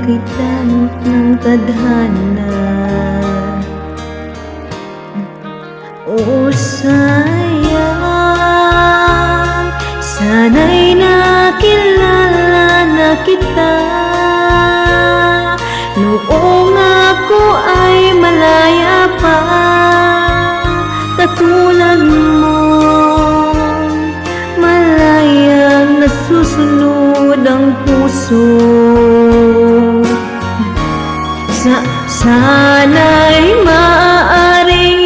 kita ng tadhana. O sayang, sana'y nakilala na kita noong ako ay malaya pa. Katulad mo, malayang nasusunod ang puso. Sana'y maaaring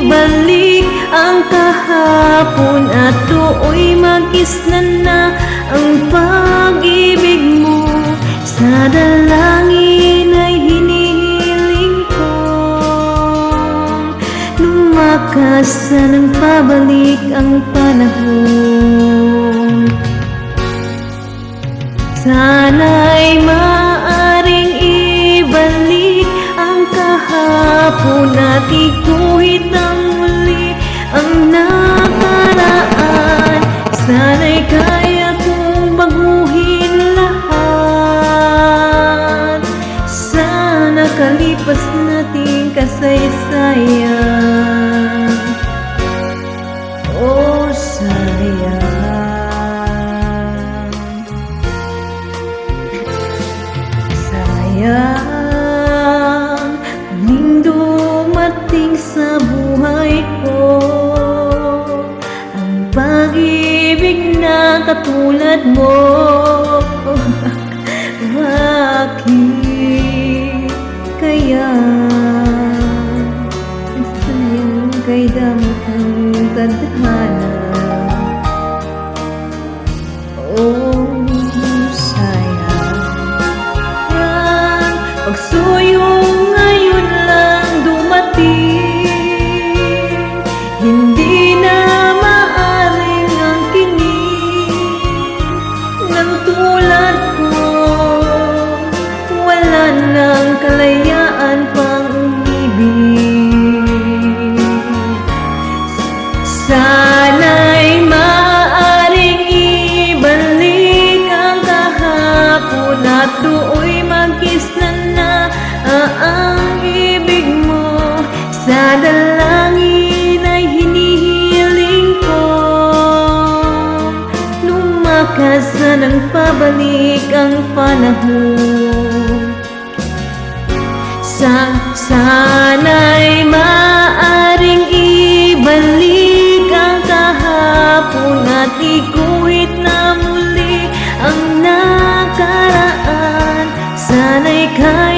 ibalik ang kahapon at tuoy mag-isnan na ang pag-ibig mo. Sa dalangin ay hinihiling ko, lumakas ng pabalik ang panahon. Sana'y maaaring ibalik ang kahapon at iguhit ang muli ang nakaraan. Sana'y kaya kong baguhin lahat sa nakalipas nating kasaysayan. Oh sayang, sayang, muling dumating sa buhay ko ang pag-ibig na katulad mo. Bakit kaya sayang kay damot ang tadhana? Oh sayang, pagsuyo ngayon lang dumating, hindi na maaring ang kinig ng tulad ko. Wala nang kalayaan pang umibig. Sana'y maaaring ibalik ang kahapon at do'y mag-isnan na ang ibig mo. Sa dalangin ay hinihiling ko, lumakas ng pabalik ang panahon. Sana'y maaaring ibalik ang kahapon at iguhit na muli ang nakaraan. Sana'y kaya